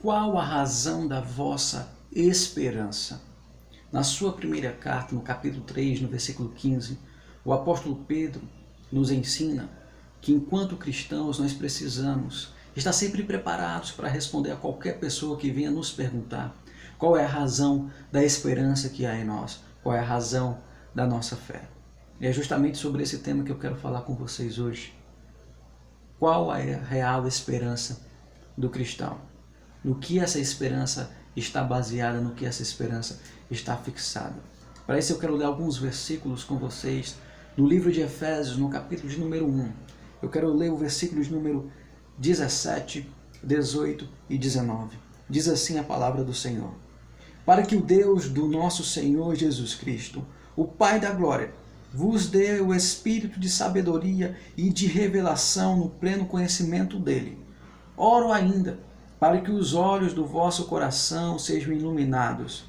qual a razão da vossa esperança? Na sua primeira carta, no capítulo 3, no versículo 15, o apóstolo Pedro nos ensina que enquanto cristãos nós precisamos estar sempre preparados para responder a qualquer pessoa que venha nos perguntar qual é a razão da esperança que há em nós, qual é a razão da nossa fé. E é justamente sobre esse tema que eu quero falar com vocês hoje. Qual é a real esperança do cristão? No que essa esperança está baseada, no que essa esperança está fixada. Para isso eu quero ler alguns versículos com vocês no livro de Efésios, no capítulo de número 1. Eu quero ler o versículo de número 17, 18 e 19. Diz assim a palavra do Senhor. Para que o Deus do nosso Senhor Jesus Cristo, o Pai da glória, vos dê o espírito de sabedoria e de revelação no pleno conhecimento dele. Oro ainda para que os olhos do vosso coração sejam iluminados,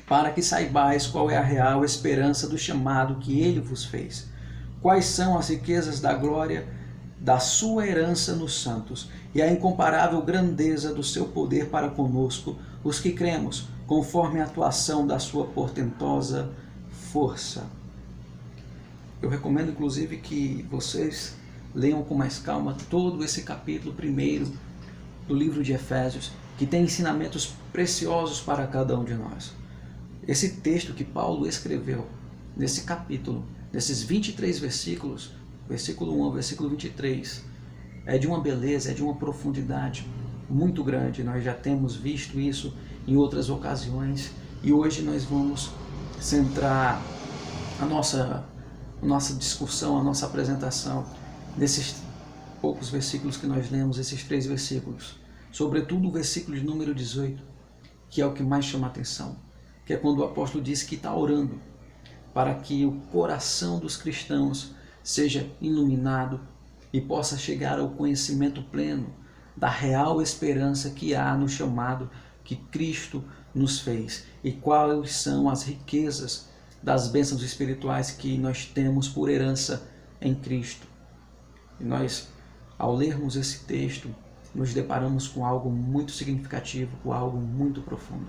para que saibais qual é a real esperança do chamado que ele vos fez, quais são as riquezas da glória da sua herança nos santos e a incomparável grandeza do seu poder para conosco, os que cremos, conforme a atuação da sua portentosa força. Eu recomendo, inclusive, que vocês leiam com mais calma todo esse capítulo primeiro do livro de Efésios, que tem ensinamentos preciosos para cada um de nós. Esse texto que Paulo escreveu, nesse capítulo, nesses 23 versículos, versículo 1 ao versículo 23, é de uma beleza, é de uma profundidade muito grande. Nós já temos visto isso em outras ocasiões e hoje nós vamos centrar a nossa discussão, a nossa apresentação nesses poucos versículos que nós lemos, esses 3 versículos. Sobretudo o versículo de número 18, que é o que mais chama a atenção, que é quando o apóstolo diz que está orando para que o coração dos cristãos seja iluminado e possa chegar ao conhecimento pleno da real esperança que há no chamado que Cristo nos fez e quais são as riquezas das bênçãos espirituais que nós temos por herança em Cristo. E nós, ao lermos esse texto, nos deparamos com algo muito significativo, com algo muito profundo.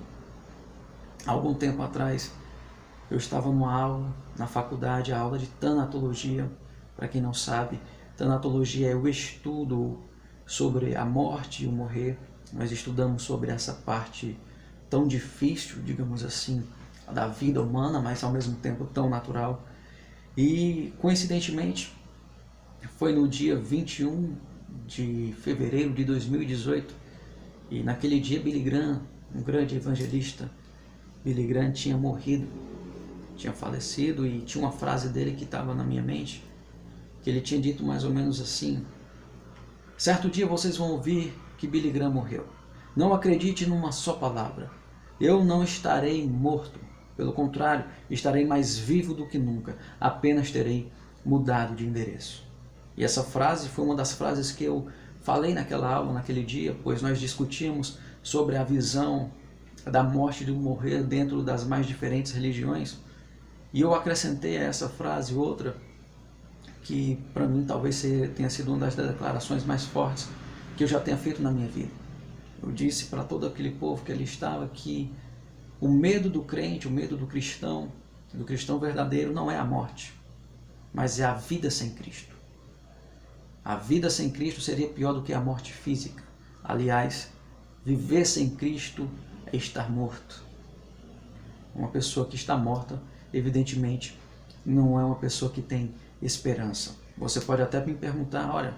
Há algum tempo atrás, eu estava numa aula, na faculdade, a aula de tanatologia. Para quem não sabe, tanatologia é o estudo sobre a morte e o morrer. Nós estudamos sobre essa parte tão difícil, digamos assim, da vida humana, mas ao mesmo tempo tão natural. E, coincidentemente, foi no dia 21 de fevereiro de 2018, e naquele dia Billy Graham, um grande evangelista, Billy Graham tinha morrido, tinha falecido, e tinha uma frase dele que estava na minha mente, que ele tinha dito mais ou menos assim: certo dia vocês vão ouvir que Billy Graham morreu. Não acredite numa só palavra. Eu não estarei morto. Pelo contrário, estarei mais vivo do que nunca. Apenas terei mudado de endereço. E essa frase foi uma das frases que eu falei naquela aula, naquele dia, pois nós discutimos sobre a visão da morte e do morrer dentro das mais diferentes religiões. E eu acrescentei a essa frase outra, que para mim talvez tenha sido uma das declarações mais fortes que eu já tenha feito na minha vida. Eu disse para todo aquele povo que ali estava que o medo do crente, o medo do cristão verdadeiro não é a morte, mas é a vida sem Cristo. A vida sem Cristo seria pior do que a morte física. Aliás, viver sem Cristo é estar morto. Uma pessoa que está morta, evidentemente, não é uma pessoa que tem esperança. Você pode até me perguntar: olha,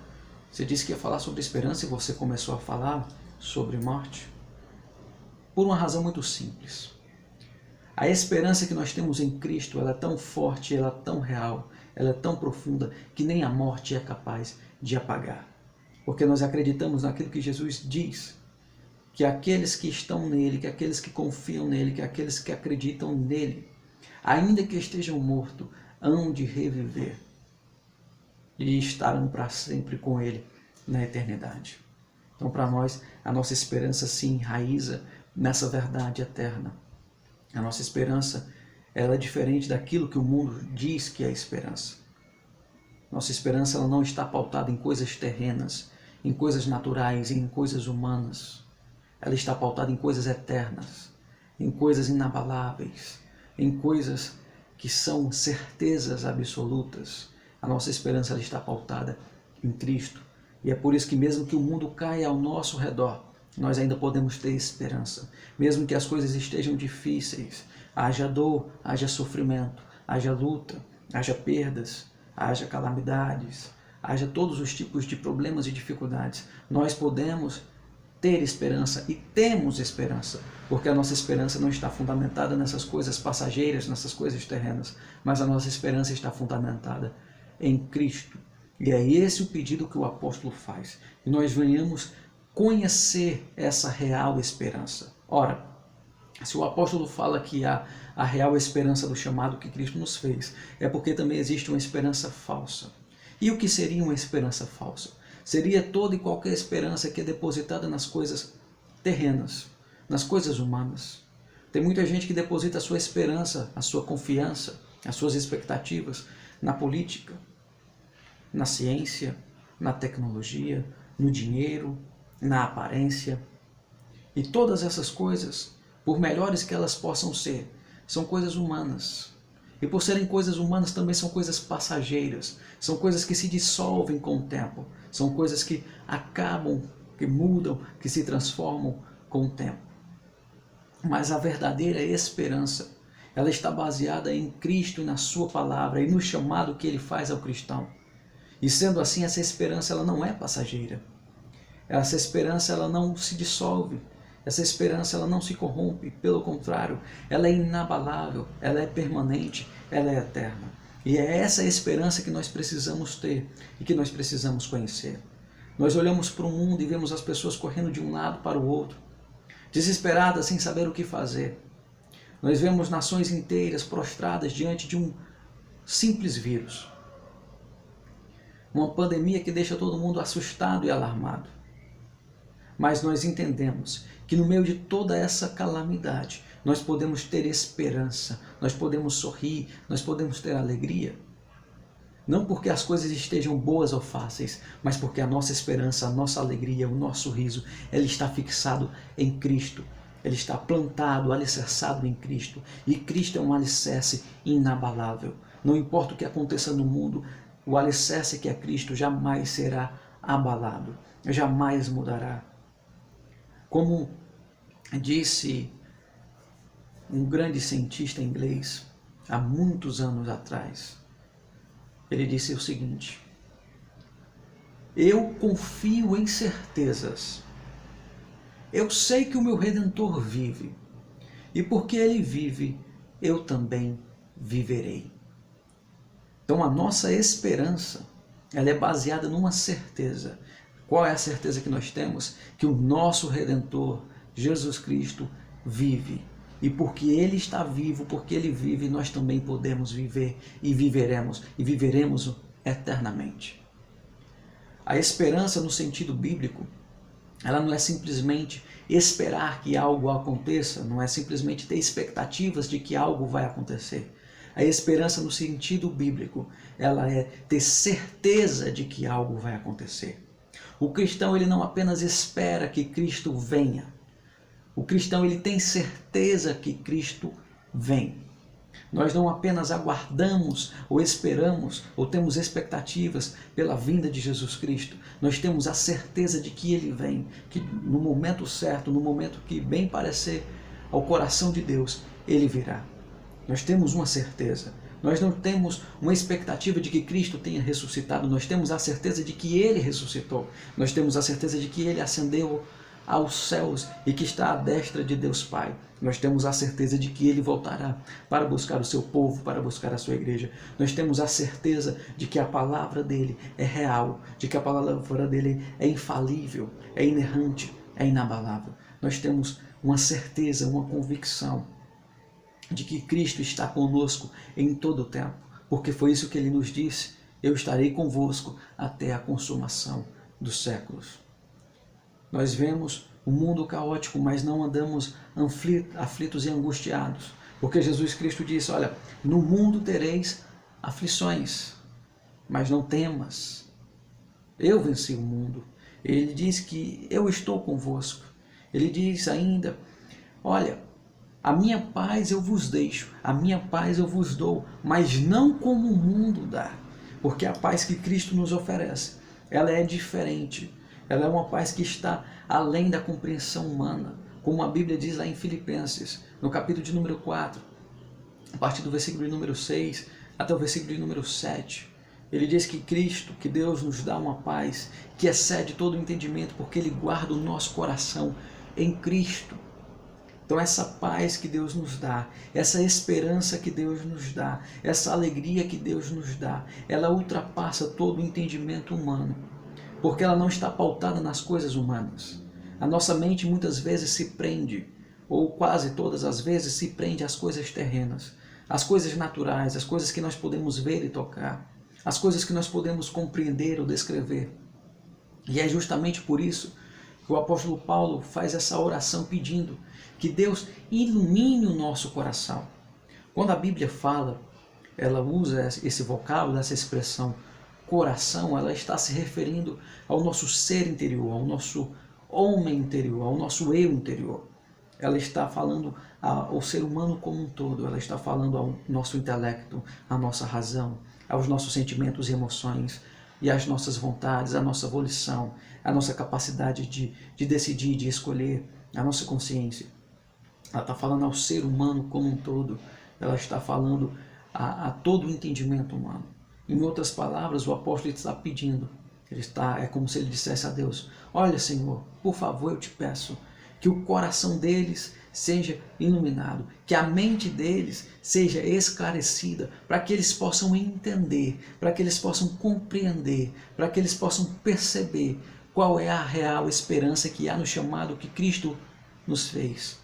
você disse que ia falar sobre esperança e você começou a falar sobre morte? Por uma razão muito simples. A esperança que nós temos em Cristo, ela é tão forte, ela é tão real, ela é tão profunda, que nem a morte é capaz de apagar. Porque nós acreditamos naquilo que Jesus diz, que aqueles que estão nele, que aqueles que confiam nele, que aqueles que acreditam nele, ainda que estejam mortos, hão de reviver e estarão para sempre com ele na eternidade. Então, para nós, a nossa esperança se enraiza nessa verdade eterna. A nossa esperança, ela é diferente daquilo que o mundo diz que é esperança. Nossa esperança, ela não está pautada em coisas terrenas, em coisas naturais, em coisas humanas. ela está pautada em coisas eternas, em coisas inabaláveis, em coisas que são certezas absolutas. A nossa esperança ela está pautada em Cristo. E é por isso que mesmo que o mundo caia ao nosso redor, nós ainda podemos ter esperança. Mesmo que as coisas estejam difíceis, haja dor, haja sofrimento, haja luta, haja perdas, haja calamidades, haja todos os tipos de problemas e dificuldades, nós podemos ter esperança e temos esperança, porque a nossa esperança não está fundamentada nessas coisas passageiras, nessas coisas terrenas, mas a nossa esperança está fundamentada em Cristo. E é esse o pedido que o apóstolo faz, que nós venhamos conhecer essa real esperança. Ora, se o apóstolo fala que há a real esperança do chamado que Cristo nos fez, é porque também existe uma esperança falsa. E o que seria uma esperança falsa? Seria toda e qualquer esperança que é depositada nas coisas terrenas, nas coisas humanas. Tem muita gente que deposita a sua esperança, a sua confiança, as suas expectativas na política, na ciência, na tecnologia, no dinheiro, na aparência. E todas essas coisas, por melhores que elas possam ser, são coisas humanas. E por serem coisas humanas também são coisas passageiras, são coisas que se dissolvem com o tempo, são coisas que acabam, que mudam, que se transformam com o tempo. Mas a verdadeira esperança, ela está baseada em Cristo e na sua palavra e no chamado que ele faz ao cristão. E sendo assim, essa esperança ela não é passageira. Essa esperança ela não se dissolve. Essa esperança ela não se corrompe, pelo contrário, ela é inabalável, ela é permanente, ela é eterna. E é essa esperança que nós precisamos ter e que nós precisamos conhecer. Nós olhamos para o mundo e vemos as pessoas correndo de um lado para o outro, desesperadas sem saber o que fazer. Nós vemos nações inteiras prostradas diante de um simples vírus. Uma pandemia que deixa todo mundo assustado e alarmado. Mas nós entendemos que no meio de toda essa calamidade, nós podemos ter esperança, nós podemos sorrir, nós podemos ter alegria. Não porque as coisas estejam boas ou fáceis, mas porque a nossa esperança, a nossa alegria, o nosso riso, ele está fixado em Cristo. Ele está plantado, alicerçado em Cristo. E Cristo é um alicerce inabalável. Não importa o que aconteça no mundo, o alicerce que é Cristo jamais será abalado, jamais mudará. Como disse um grande cientista inglês há muitos anos atrás, ele disse o seguinte: eu confio em certezas. Eu sei que o meu Redentor vive, e porque ele vive, eu também viverei. Então a nossa esperança, ela é baseada numa certeza. Qual é a certeza que nós temos? Que o nosso Redentor, Jesus Cristo, vive. E porque Ele está vivo, porque Ele vive, nós também podemos viver e viveremos eternamente. A esperança no sentido bíblico, ela não é simplesmente esperar que algo aconteça, não é simplesmente ter expectativas de que algo vai acontecer. A esperança no sentido bíblico, ela é ter certeza de que algo vai acontecer. O cristão ele não apenas espera que Cristo venha. O cristão ele tem certeza que Cristo vem. Nós não apenas aguardamos ou esperamos ou temos expectativas pela vinda de Jesus Cristo. Nós temos a certeza de que Ele vem, que no momento certo, no momento que bem parecer ao coração de Deus, Ele virá. Nós temos uma certeza. Nós não temos uma expectativa de que Cristo tenha ressuscitado. Nós temos a certeza de que Ele ressuscitou. Nós temos a certeza de que Ele ascendeu aos céus e que está à destra de Deus Pai. Nós temos a certeza de que Ele voltará para buscar o seu povo, para buscar a sua igreja. Nós temos a certeza de que a palavra dEle é real, de que a palavra dEle é infalível, é inerrante, é inabalável. Nós temos uma certeza, uma convicção de que Cristo está conosco em todo o tempo, porque foi isso que Ele nos disse: eu estarei convosco até a consumação dos séculos. Nós vemos um mundo caótico, mas não andamos aflitos e angustiados, porque Jesus Cristo disse: olha, no mundo tereis aflições, mas não temas, eu venci o mundo. Ele diz que eu estou convosco. Ele diz ainda, olha, a minha paz eu vos deixo, a minha paz eu vos dou, mas não como o mundo dá. Porque a paz que Cristo nos oferece, ela é diferente. Ela é uma paz que está além da compreensão humana. Como a Bíblia diz lá em Filipenses, no capítulo de número 4, a partir do versículo de número 6 até o versículo de número 7. Ele diz que Cristo, que Deus nos dá uma paz que excede todo o entendimento, porque Ele guarda o nosso coração em Cristo. Então essa paz que Deus nos dá, essa esperança que Deus nos dá, essa alegria que Deus nos dá, ela ultrapassa todo o entendimento humano, porque ela não está pautada nas coisas humanas. A nossa mente muitas vezes se prende, ou quase todas as vezes se prende às coisas terrenas, às coisas naturais, às coisas que nós podemos ver e tocar, às coisas que nós podemos compreender ou descrever. E é justamente por isso que o apóstolo Paulo faz essa oração pedindo que Deus ilumine o nosso coração. Quando a Bíblia fala, ela usa esse vocábulo, essa expressão coração, ela está se referindo ao nosso ser interior, ao nosso homem interior, ao nosso eu interior. Ela está falando ao ser humano como um todo, ela está falando ao nosso intelecto, à nossa razão, aos nossos sentimentos e emoções, e às nossas vontades, à nossa volição, à nossa capacidade de decidir, de escolher, à nossa consciência. Ela está falando ao ser humano como um todo, ela está falando a todo o entendimento humano. Em outras palavras, o apóstolo está pedindo, é como se ele dissesse a Deus, olha Senhor, por favor eu te peço, que o coração deles seja iluminado, que a mente deles seja esclarecida, para que eles possam entender, para que eles possam compreender, para que eles possam perceber qual é a real esperança que há no chamado que Cristo nos fez.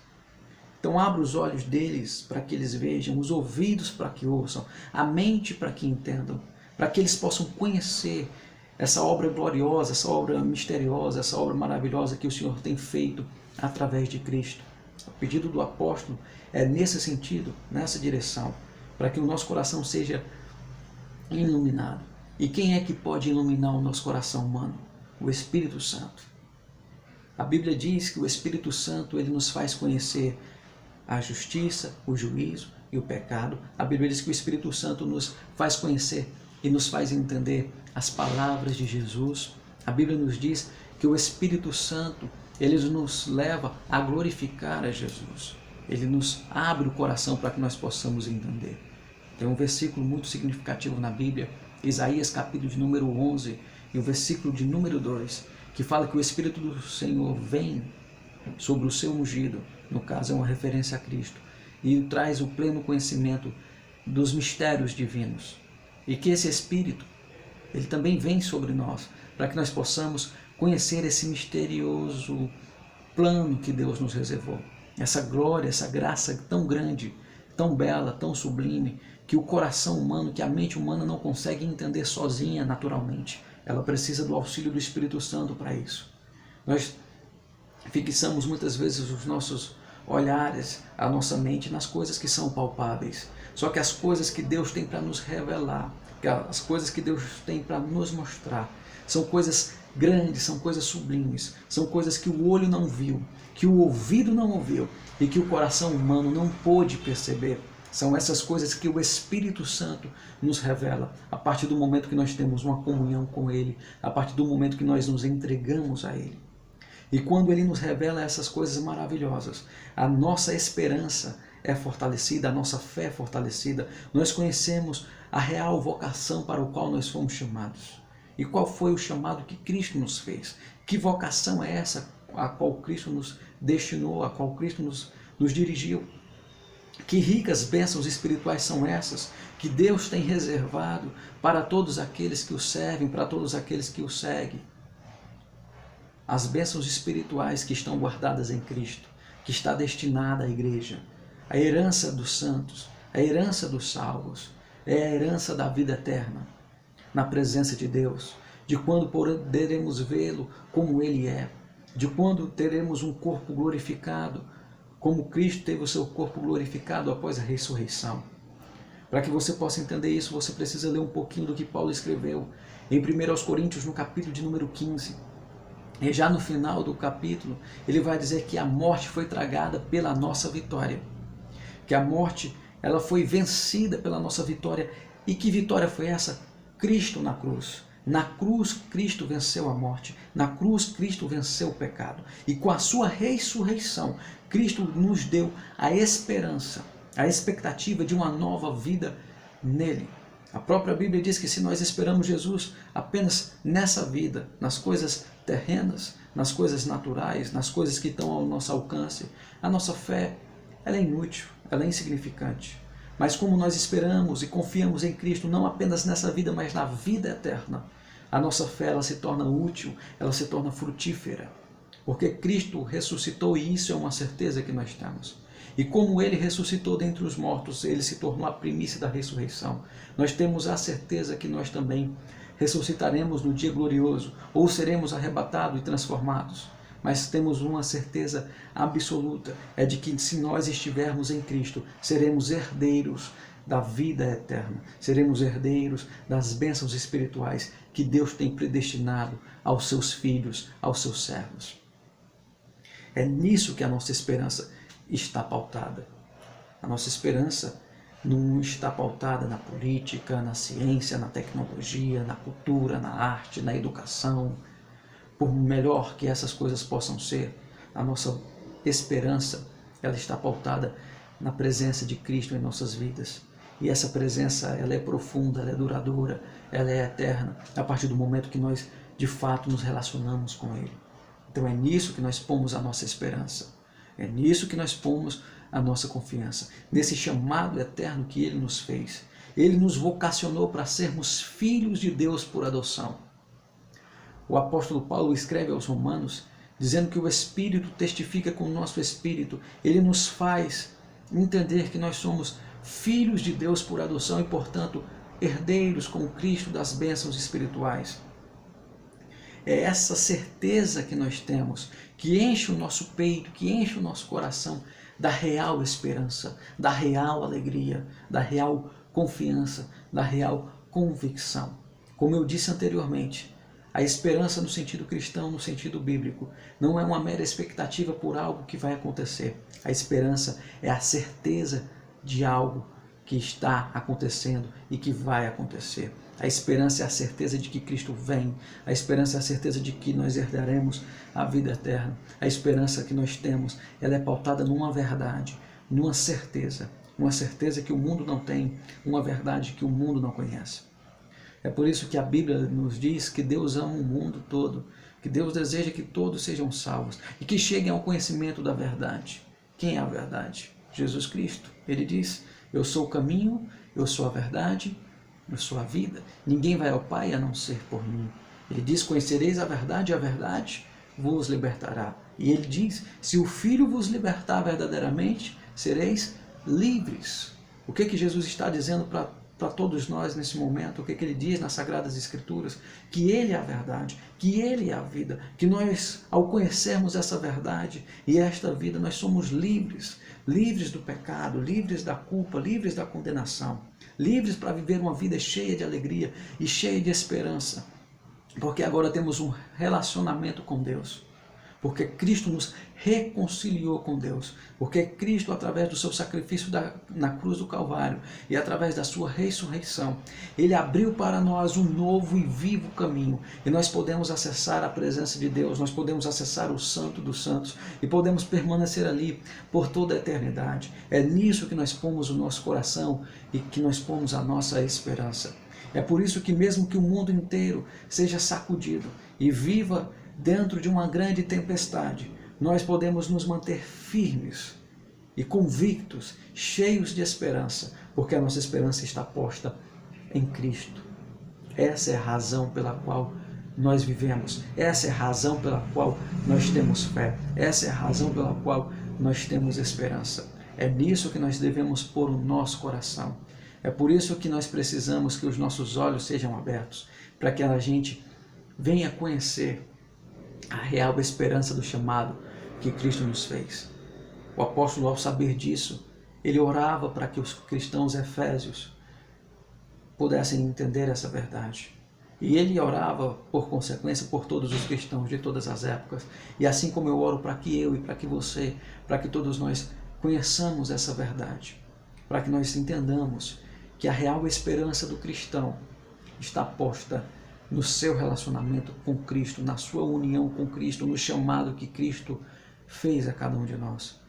Então abra os olhos deles para que eles vejam, os ouvidos para que ouçam, a mente para que entendam, para que eles possam conhecer essa obra gloriosa, essa obra misteriosa, essa obra maravilhosa que o Senhor tem feito através de Cristo. O pedido do apóstolo é nesse sentido, nessa direção, para que o nosso coração seja iluminado. E quem é que pode iluminar o nosso coração humano? O Espírito Santo. A Bíblia diz que o Espírito Santo ele nos faz conhecer a justiça, o juízo e o pecado. A Bíblia diz que o Espírito Santo nos faz conhecer e nos faz entender as palavras de Jesus. A Bíblia nos diz que o Espírito Santo ele nos leva a glorificar a Jesus. Ele nos abre o coração para que nós possamos entender. Tem um versículo muito significativo na Bíblia, Isaías capítulo de número 11 e o versículo de número 2, que fala que o Espírito do Senhor vem sobre o seu ungido, no caso é uma referência a Cristo, e traz o pleno conhecimento dos mistérios divinos. E que esse Espírito, ele também vem sobre nós, para que nós possamos conhecer esse misterioso plano que Deus nos reservou. Essa glória, essa graça tão grande, tão bela, tão sublime, que o coração humano, que a mente humana não consegue entender sozinha naturalmente. Ela precisa do auxílio do Espírito Santo para isso. Nós fixamos muitas vezes os nossos olhares, a nossa mente nas coisas que são palpáveis. Só que as coisas que Deus tem para nos revelar, as coisas que Deus tem para nos mostrar, são coisas grandes, são coisas sublimes, são coisas que o olho não viu, que o ouvido não ouviu e que o coração humano não pôde perceber. São essas coisas que o Espírito Santo nos revela a partir do momento que nós temos uma comunhão com Ele, a partir do momento que nós nos entregamos a Ele. E quando Ele nos revela essas coisas maravilhosas, a nossa esperança é fortalecida, a nossa fé é fortalecida, nós conhecemos a real vocação para o qual nós fomos chamados. E qual foi o chamado que Cristo nos fez? Que vocação é essa a qual Cristo nos destinou, a qual Cristo nos dirigiu? Que ricas bênçãos espirituais são essas que Deus tem reservado para todos aqueles que o servem, para todos aqueles que o seguem? As bênçãos espirituais que estão guardadas em Cristo, que está destinada à igreja, a herança dos santos, a herança dos salvos, é a herança da vida eterna, na presença de Deus, de quando poderemos vê-lo como Ele é, de quando teremos um corpo glorificado, como Cristo teve o seu corpo glorificado após a ressurreição. Para que você possa entender isso, você precisa ler um pouquinho do que Paulo escreveu em 1 Coríntios, no capítulo de número 15. E já no final do capítulo, ele vai dizer que a morte foi tragada pela nossa vitória. Que a morte, ela foi vencida pela nossa vitória. E que vitória foi essa? Cristo na cruz. Na cruz, Cristo venceu a morte. Na cruz, Cristo venceu o pecado. E com a sua ressurreição, Cristo nos deu a esperança, a expectativa de uma nova vida nele. A própria Bíblia diz que se nós esperamos Jesus apenas nessa vida, nas coisas terrenas, nas coisas naturais, nas coisas que estão ao nosso alcance, a nossa fé, ela é inútil, ela é insignificante. Mas como nós esperamos e confiamos em Cristo, não apenas nessa vida, mas na vida eterna, a nossa fé ela se torna útil, ela se torna frutífera. Porque Cristo ressuscitou e isso é uma certeza que nós temos. E como Ele ressuscitou dentre os mortos, Ele se tornou a primícia da ressurreição. Nós temos a certeza que nós também ressuscitaremos no dia glorioso, ou seremos arrebatados e transformados. Mas temos uma certeza absoluta, é de que se nós estivermos em Cristo, seremos herdeiros da vida eterna, seremos herdeiros das bênçãos espirituais que Deus tem predestinado aos seus filhos, aos seus servos. É nisso que a nossa esperança está pautada. A nossa esperança não está pautada na política, na ciência, na tecnologia, na cultura, na arte, na educação. Por melhor que essas coisas possam ser, a nossa esperança ela está pautada na presença de Cristo em nossas vidas. E essa presença ela é profunda, ela é duradoura, ela é eterna, a partir do momento que nós de fato nos relacionamos com Ele. Então é nisso que nós pomos a nossa esperança, é nisso que nós pomos a nossa confiança, nesse chamado eterno que Ele nos fez. Ele nos vocacionou para sermos filhos de Deus por adoção. O apóstolo Paulo escreve aos Romanos, dizendo que o Espírito testifica com o nosso Espírito. Ele nos faz entender que nós somos filhos de Deus por adoção e, portanto, herdeiros com Cristo das bênçãos espirituais. É essa certeza que nós temos, que enche o nosso peito, que enche o nosso coração da real esperança, da real alegria, da real confiança, da real convicção. Como eu disse anteriormente, a esperança no sentido cristão, no sentido bíblico, não é uma mera expectativa por algo que vai acontecer. A esperança é a certeza de algo que está acontecendo e que vai acontecer. A esperança é a certeza de que Cristo vem. A esperança é a certeza de que nós herdaremos a vida eterna. A esperança que nós temos, ela é pautada numa verdade, numa certeza. Uma certeza que o mundo não tem, uma verdade que o mundo não conhece. É por isso que a Bíblia nos diz que Deus ama o mundo todo, que Deus deseja que todos sejam salvos e que cheguem ao conhecimento da verdade. Quem é a verdade? Jesus Cristo. Ele diz, eu sou o caminho, eu sou a verdade, eu sou a vida. Ninguém vai ao Pai a não ser por mim. Ele diz, conhecereis a verdade vos libertará. E ele diz, se o Filho vos libertar verdadeiramente, sereis livres. O que Jesus está dizendo para todos nós nesse momento? O que ele diz nas Sagradas Escrituras? Que Ele é a verdade, que Ele é a vida, que nós, ao conhecermos essa verdade e esta vida, nós somos livres, livres do pecado, livres da culpa, livres da condenação, livres para viver uma vida cheia de alegria e cheia de esperança, porque agora temos um relacionamento com Deus. Porque Cristo nos reconciliou com Deus, porque Cristo, através do seu sacrifício na cruz do Calvário e através da sua ressurreição, Ele abriu para nós um novo e vivo caminho, e nós podemos acessar a presença de Deus, nós podemos acessar o Santo dos Santos e podemos permanecer ali por toda a eternidade. É nisso que nós pomos o nosso coração e que nós pomos a nossa esperança. É por isso que mesmo que o mundo inteiro seja sacudido e viva dentro de uma grande tempestade, nós podemos nos manter firmes e convictos, cheios de esperança, porque a nossa esperança está posta em Cristo. Essa é a razão pela qual nós vivemos, essa é a razão pela qual nós temos fé, essa é a razão pela qual nós temos esperança. É nisso que nós devemos pôr o nosso coração. É por isso que nós precisamos que os nossos olhos sejam abertos, para que a gente venha conhecer a real esperança do chamado que Cristo nos fez. O apóstolo, ao saber disso, ele orava para que os cristãos efésios pudessem entender essa verdade. E ele orava, por consequência, por todos os cristãos de todas as épocas. E assim como eu oro para que eu e para que você, para que todos nós conheçamos essa verdade, para que nós entendamos que a real esperança do cristão está posta no seu relacionamento com Cristo, na sua união com Cristo, no chamado que Cristo fez a cada um de nós.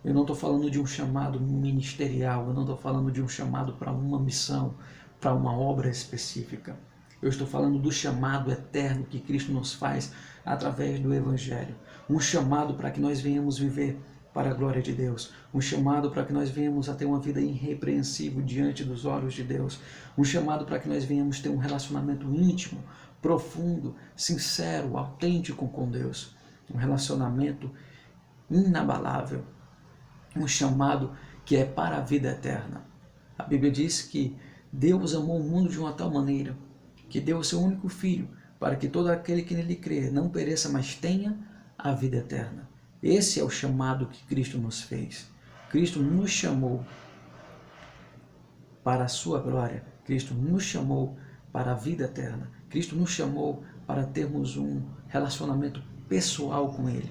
Eu não estou falando de um chamado ministerial, eu não estou falando de um chamado para uma missão, para uma obra específica. Eu estou falando do chamado eterno que Cristo nos faz através do Evangelho. Um chamado para que nós venhamos viver para a glória de Deus. Um chamado para que nós venhamos a ter uma vida irrepreensível diante dos olhos de Deus. Um chamado para que nós venhamos ter um relacionamento íntimo, profundo, sincero, autêntico com Deus. Um relacionamento inabalável. Um chamado que é para a vida eterna. A Bíblia diz que Deus amou o mundo de uma tal maneira que deu o seu único Filho, para que todo aquele que nele crê não pereça, mas tenha a vida eterna. Esse é o chamado que Cristo nos fez. Cristo nos chamou para a sua glória. Cristo nos chamou para a vida eterna. Cristo nos chamou para termos um relacionamento pessoal com Ele,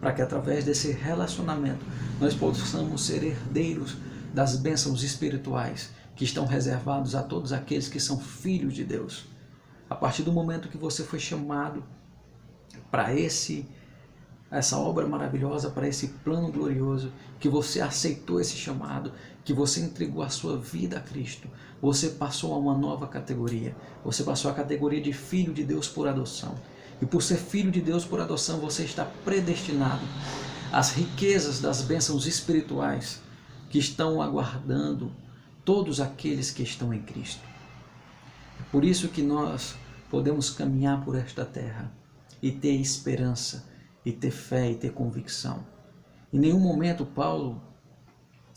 para que através desse relacionamento nós possamos ser herdeiros das bênçãos espirituais que estão reservados a todos aqueles que são filhos de Deus. A partir do momento que você foi chamado para essa obra maravilhosa, para esse plano glorioso, que você aceitou esse chamado, que você entregou a sua vida a Cristo, você passou a uma nova categoria. Você passou a categoria de filho de Deus por adoção. E por ser filho de Deus por adoção, você está predestinado às riquezas das bênçãos espirituais que estão aguardando todos aqueles que estão em Cristo. É por isso que nós podemos caminhar por esta terra e ter esperança, e ter fé, e ter convicção. Em nenhum momento Paulo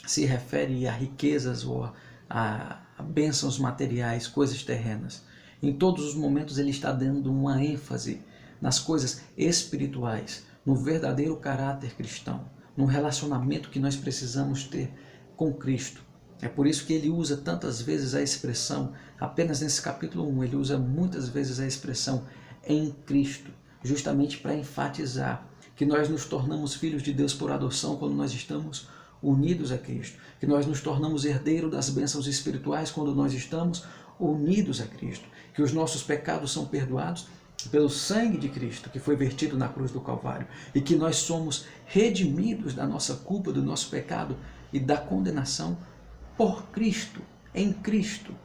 se refere a riquezas ou a bênçãos materiais, coisas terrenas. Em todos os momentos ele está dando uma ênfase nas coisas espirituais, no verdadeiro caráter cristão, no relacionamento que nós precisamos ter com Cristo. É por isso que ele usa tantas vezes a expressão, apenas nesse capítulo 1, ele usa muitas vezes a expressão em Cristo, justamente para enfatizar que nós nos tornamos filhos de Deus por adoção quando nós estamos unidos a Cristo, que nós nos tornamos herdeiros das bênçãos espirituais quando nós estamos unidos a Cristo, que os nossos pecados são perdoados pelo sangue de Cristo que foi vertido na cruz do Calvário e que nós somos redimidos da nossa culpa, do nosso pecado e da condenação por Cristo, em Cristo.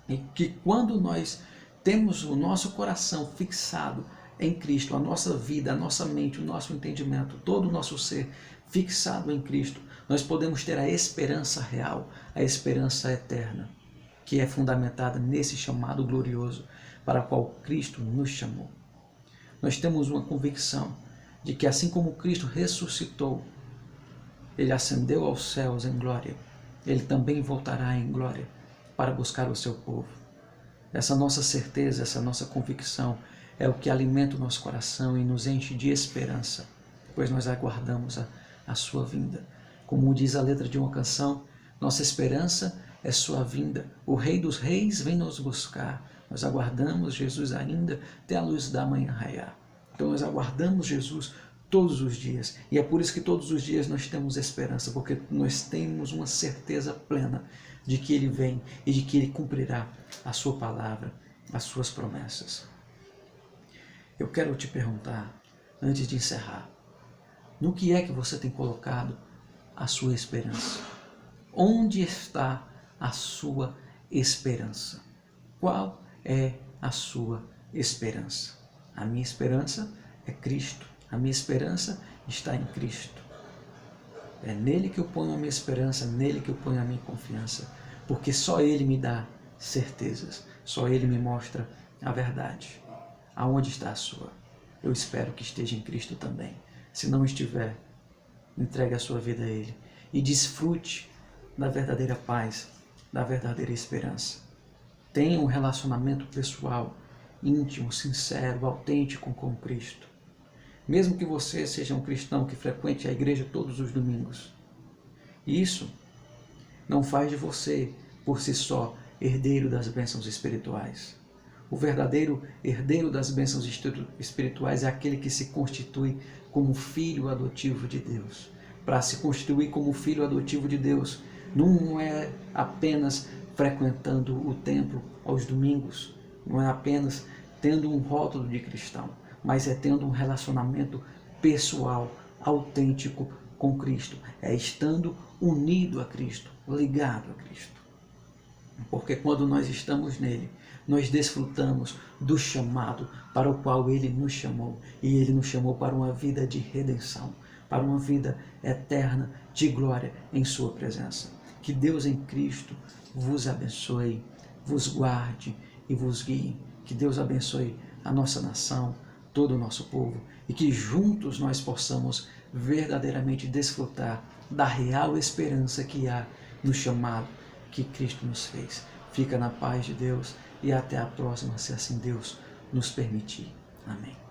E que quando nós temos o nosso coração fixado em Cristo, a nossa vida, a nossa mente, o nosso entendimento, todo o nosso ser fixado em Cristo, nós podemos ter a esperança real, a esperança eterna, que é fundamentada nesse chamado glorioso para o qual Cristo nos chamou. Nós temos uma convicção de que assim como Cristo ressuscitou, Ele ascendeu aos céus em glória, Ele também voltará em glória para buscar o seu povo. Essa nossa certeza, essa nossa convicção é o que alimenta o nosso coração e nos enche de esperança, pois nós aguardamos a sua vinda. Como diz a letra de uma canção, nossa esperança é sua vinda. O Rei dos Reis vem nos buscar. Nós aguardamos Jesus ainda até a luz da manhã raiar. Então nós aguardamos Jesus todos os dias. E é por isso que todos os dias nós temos esperança, porque nós temos uma certeza plena de que Ele vem e de que Ele cumprirá a sua palavra, as suas promessas. Eu quero te perguntar, antes de encerrar, no que é que você tem colocado a sua esperança? Onde está a sua esperança? Qual é a sua esperança? A minha esperança é Cristo. A minha esperança está em Cristo. É nele que eu ponho a minha esperança, nele que eu ponho a minha confiança, porque só Ele me dá certezas, só Ele me mostra a verdade. Aonde está a sua? Eu espero que esteja em Cristo também. Se não estiver, entregue a sua vida a Ele e desfrute da verdadeira paz, da verdadeira esperança. Tenha um relacionamento pessoal, íntimo, sincero, autêntico com Cristo. Mesmo que você seja um cristão que frequente a igreja todos os domingos, isso não faz de você, por si só, herdeiro das bênçãos espirituais. O verdadeiro herdeiro das bênçãos espirituais é aquele que se constitui como filho adotivo de Deus. Para se constituir como filho adotivo de Deus, não é apenas frequentando o templo aos domingos, não é apenas tendo um rótulo de cristão, mas é tendo um relacionamento pessoal, autêntico com Cristo, é estando unido a Cristo, ligado a Cristo. Porque quando nós estamos nele, nós desfrutamos do chamado para o qual ele nos chamou. E ele nos chamou para uma vida de redenção, para uma vida eterna de glória em sua presença. Que Deus em Cristo vos abençoe, vos guarde e vos guie. Que Deus abençoe a nossa nação, todo o nosso povo, e que juntos nós possamos verdadeiramente desfrutar da real esperança que há no chamado que Cristo nos fez. Fica na paz de Deus e até a próxima, se assim Deus nos permitir. Amém.